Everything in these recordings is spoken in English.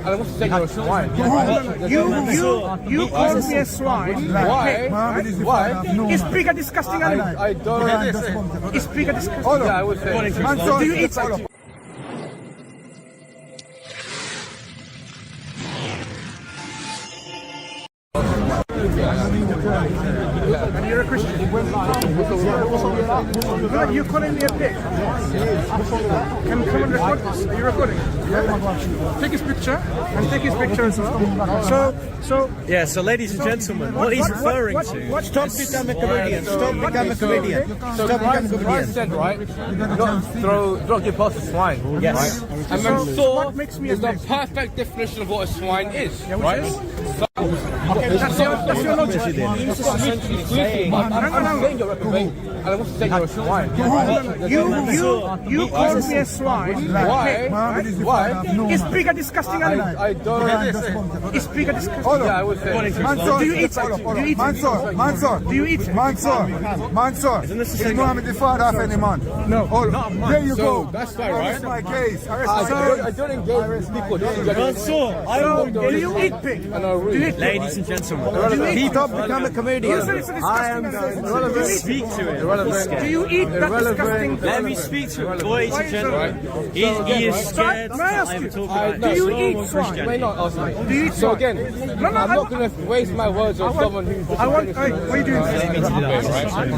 I want to say you're a swine. You call me a swine. Why? Why? Is pig a disgusting animal? I don't. Is pig a disgusting Yeah, I would say. animal? Do you eat it? And you're a Christian. You're calling me a pig. Can someone record this? Are you recording? Yeah. Take his picture and take his picture as well. So ladies and gentlemen, what he's referring to. Stop becoming a comedian. Stop becoming a comedian. So Christ said, right? Don't give birth to swine. Yes. Right? And then Thor makes me is a the perfect definition of what a swine is. Yeah, right? That's your logic. I'm saying you're reprobate, and I want to say you're a swine. You call me a swine. Why? Is pig a disgusting animal? I don't. Is pig a disgusting animal? Yeah, I would say. Do you eat it? Mansour. Do you eat it? Mansour. Is Muhammad the father of any man? No. There you go. That's fine, right? Arrest my case. I don't engage with people. Do you eat pig? Do you eat pig? Ladies and gentlemen, Stop becoming a comedian. I am speak to him. Do you eat that disgusting Let me speak to him. Boys and gentlemen, he is scared. May I ask you? Talk about Do you Islam eat or swine? Christianity. Not Do you eat So swine? again, I'm not going to waste my words on someone who's. What are you doing?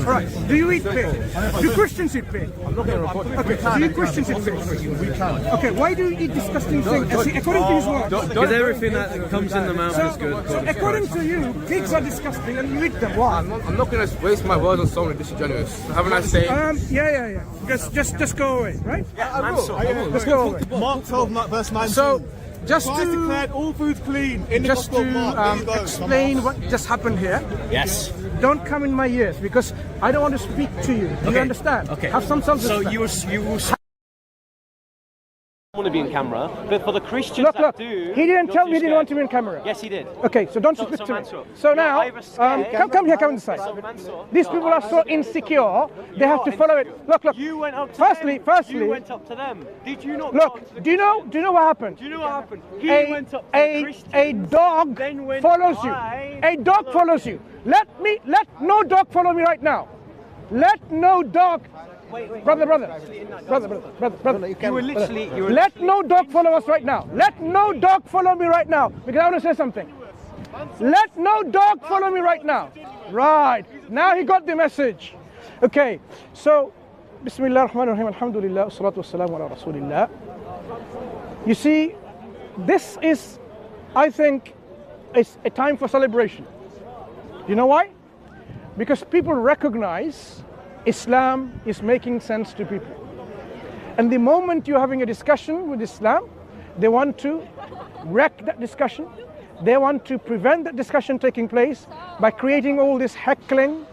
Right. Do you eat pig? Do Christians eat pig? I'm not going to record it. Okay. Do you Christians eat pig? We can. Okay. Why do you eat disgusting things? According to his words. Because everything that comes in the mouth is good. So according to you, pigs are disgusting and you eat them. Why? I'm not going to waste my words on someone who's disingenuous. Have a nice day. Yeah. Just go away, right? I will. Just go away. Mark 12, verse 19. So, just Christ to declared all foods clean in the just Gospel of Mark. There you to go. explain what just happened here. Yes. Don't come in my ears because I don't want to speak to you. Do you understand? Okay. Have some self-respect. So you will want to be in camera, but for the Christians Look, that do, he didn't tell me he didn't want to be in camera. Yes, he did. Okay, so don't So- speak so to me. Mansour, So you're now, either scared- come here, come this side. So Mansour, These people are so insecure, they have to follow it. Look. You went up to Firstly, them. You went up to them. Did you not? look. Do you know what happened? Do you know what happened? He went up to a Christians. dog then went follows you. by- A dog follows you. Let no dog follow me right now. Let no dog. Brother. You were literally. Let no dog follow us right now. Let no dog follow me right now because I want to say something. Let no dog follow me right now. Right. Now he got the message. Okay. So, Bismillah ar-Rahman ar-Rahim, alhamdulillah, salatu wassalamu ala rasulillah. You see, this is, I think, is a time for celebration. You know why? Because people recognize Islam is making sense to people. And the moment you're having a discussion with Islam, they want to wreck that discussion. They want to prevent that discussion taking place by creating all this heckling.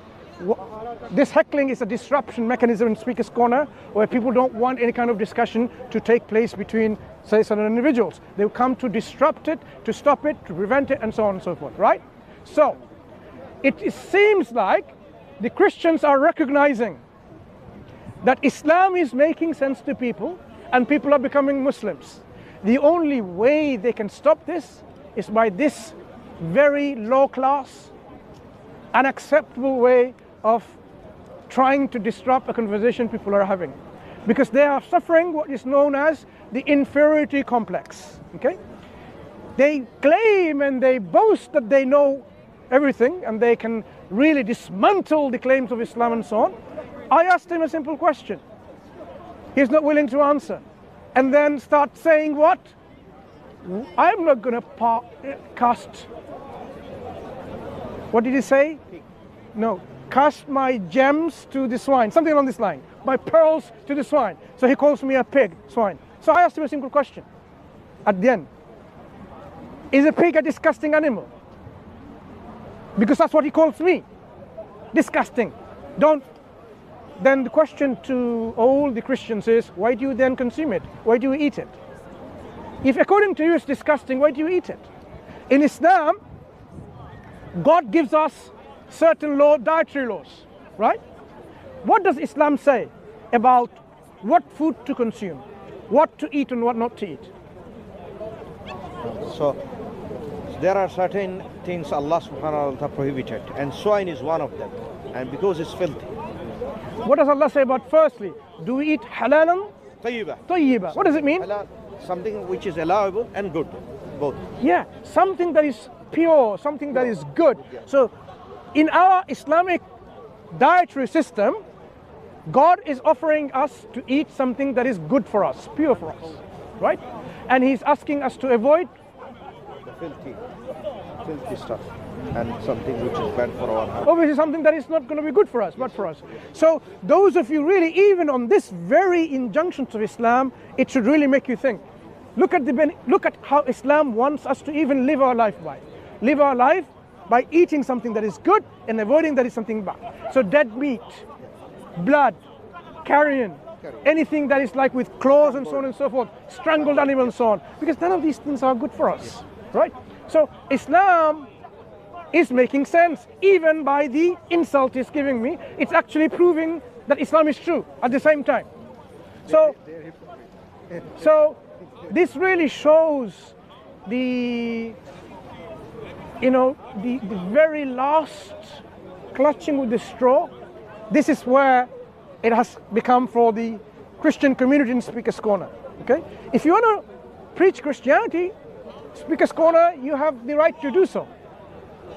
This heckling is a disruption mechanism in Speaker's Corner where people don't want any kind of discussion to take place between, say, certain individuals. They come to disrupt it, to stop it, to prevent it, and so on and so forth, right? So, it seems like the Christians are recognizing that Islam is making sense to people and people are becoming Muslims. The only way they can stop this is by this very low class, unacceptable way of trying to disrupt a conversation people are having. Because they are suffering what is known as the inferiority complex. Okay? They claim and they boast that they know everything and they can really dismantle the claims of Islam and so on. I asked him a simple question. He's not willing to answer. And then start saying what? I'm not going to cast. What did he say? No. Cast my gems to the swine. Something along this line. My pearls to the swine. So he calls me a pig, swine. So I asked him a simple question. At the end. Is a pig a disgusting animal? Because that's what he calls me. Disgusting. Then the question to all the Christians is, why do you then consume it? Why do you eat it? If according to you it's disgusting, why do you eat it? In Islam, God gives us certain dietary laws, right? What does Islam say about what food to consume, what to eat and what not to eat? So there are certain things Allah subhanahu wa ta'ala prohibited, and swine is one of them, and because it's filthy. What does Allah say about firstly? Do we eat halalan? Tayyiba. Tayyiba. What does it mean? Halal, something which is allowable and good, both. Yeah, something that is pure, something that is good. So in our Islamic dietary system, God is offering us to eat something that is good for us, pure for us, right? And He's asking us to avoid The filthy stuff, and something which is bad for our health. obviously something that is not going to be good for us, but for us. So those of you really, even on this very injunctions of Islam, it should really make you think. Look at how Islam wants us to even live our life by. Live our life by eating something that is good and avoiding that is something bad. So dead meat, blood, carrion, anything that is like with claws and so on and so forth, strangled animals and so on, because none of these things are good for us, right? So Islam is making sense, even by the insult it's giving me. It's actually proving that Islam is true at the same time. So this really shows the very last clutching with the straw. This is where it has become for the Christian community in Speaker's Corner. Okay, if you want to preach Christianity, Speaker's Corner, you have the right to do so.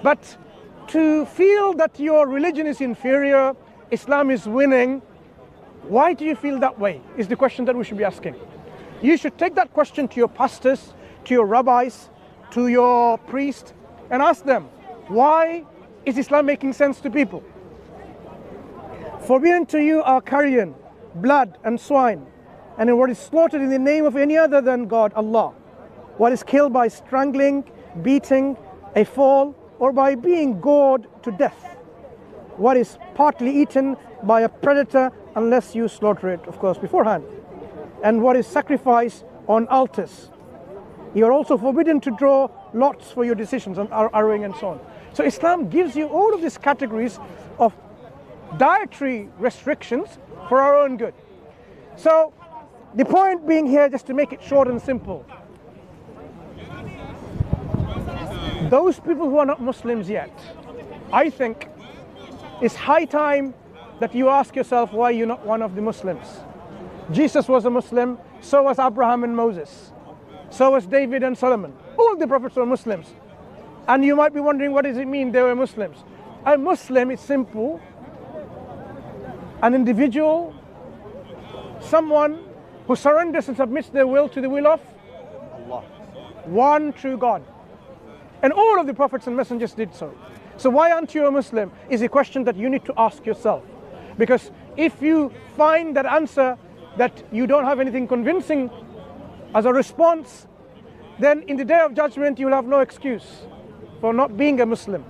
But to feel that your religion is inferior, Islam is winning, why do you feel that way? Is the question that we should be asking. You should take that question to your pastors, to your rabbis, to your priest, and ask them, why is Islam making sense to people? Forbidden to you are carrion, blood, and swine, and what is slaughtered in the name of any other than God, Allah. What is killed by strangling, beating, a fall, or by being gored to death. What is partly eaten by a predator, unless you slaughter it, of course, beforehand. And what is sacrificed on altars. You are also forbidden to draw lots for your decisions on arrowing and so on. So Islam gives you all of these categories of dietary restrictions for our own good. So the point being here, just to make it short and simple, those people who are not Muslims yet, I think it's high time that you ask yourself why you're not one of the Muslims. Jesus was a Muslim, so was Abraham and Moses, so was David and Solomon. All the prophets were Muslims. And you might be wondering, what does it mean they were Muslims? A Muslim is simple, an individual, someone who surrenders and submits their will to the will of Allah, one true God. And all of the prophets and messengers did so. So why aren't you a Muslim is a question that you need to ask yourself. Because if you find that answer that you don't have anything convincing as a response, then in the day of judgment you'll have no excuse for not being a Muslim,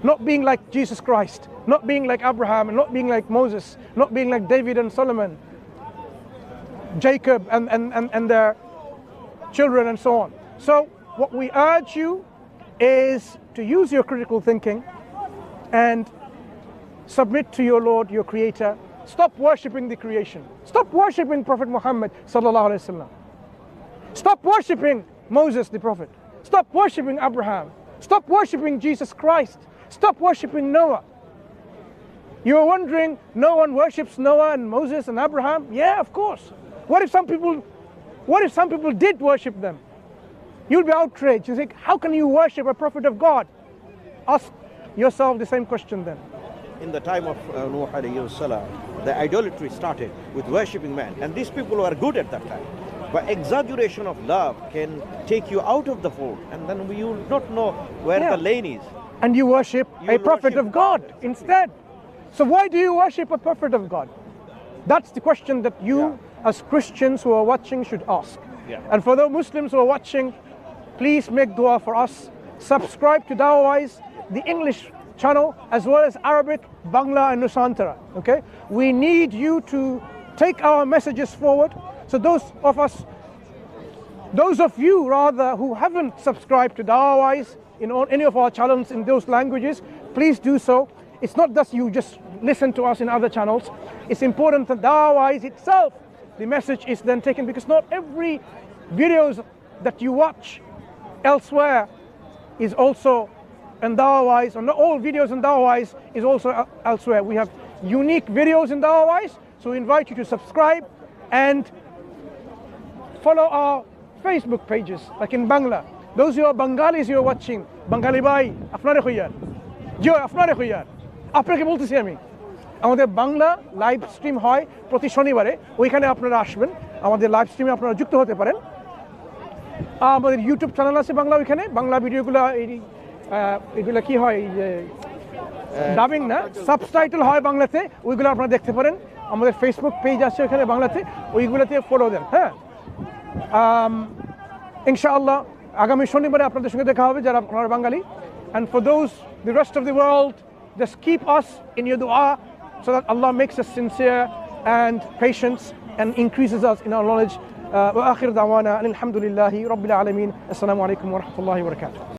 not being like Jesus Christ, not being like Abraham, and not being like Moses, not being like David and Solomon, Jacob and their children and so on. So what we urge you is to use your critical thinking and submit to your Lord, your Creator. Stop worshipping the creation. Stop worshipping Prophet Muhammad sallallahu alaihi wasallam. Stop worshipping Moses the Prophet. Stop worshipping Abraham. Stop worshipping Jesus Christ. Stop worshipping Noah. You are wondering, no one worships Noah and Moses and Abraham? Yeah, of course. What if some people did worship them? You'll be outraged. You think, how can you worship a prophet of God? Ask yourself the same question then. In the time of Nuh alayhi salam, the idolatry started with worshipping man, and these people were good at that time. But exaggeration of love can take you out of the fold, and then you will not know where the lane is. And you worship a prophet of God instead. So why do you worship a prophet of God? That's the question that you as Christians who are watching should ask. And for those Muslims who are watching, please make dua for us. Subscribe to DawahWise, the English channel, as well as Arabic, Bangla and Nusantara. Okay? We need you to take our messages forward. So those of you rather who haven't subscribed to DawahWise in any of our channels in those languages, please do so. It's not that you just listen to us in other channels. It's important that DawahWise itself, the message is then taken, because not every videos that you watch elsewhere is also on DawahWise, and all videos on DawahWise is also elsewhere. We have unique videos in DawahWise, so we invite you to subscribe and follow our Facebook pages, like in Bangla. Those who are Bengalis who are watching, Bengali bhai, apnare khoyar. Jo, apnare khoyar. আপনাকে বলতেছি আমি আমাদের Bangla live stream হয় প্রতি শনিবারে, ওইখানে আপনারা আসবেন, আমাদের লাইভ স্ট্রিমে আপনারা যুক্ত হতে পারেন। আমাদের ইউটিউব চ্যানেল আছে বাংলা, ওইখানে বাংলা ভিডিওগুলো এগুলো কি হয়, এই যে ডাবিং না, সাবটাইটেল হয় বাংলাতে, ওইগুলো আপনারা দেখতে পারেন। আমাদের ফেসবুক পেজ আছে ওইখানে বাংলাতে, ওইগুলোতে ফলো দেন। হ্যাঁ, ইনশাআল্লাহ আগামী শনিবারে আপনাদের সঙ্গে দেখা হবে যারা আপনারা বাঙালি। And for those, the rest of the world, just keep us in your dua so that Allah makes us sincere and patient and increases us in our knowledge. وآخر دعوانا الحمد لله رب العالمين. السلام عليكم ورحمة الله وبركاته.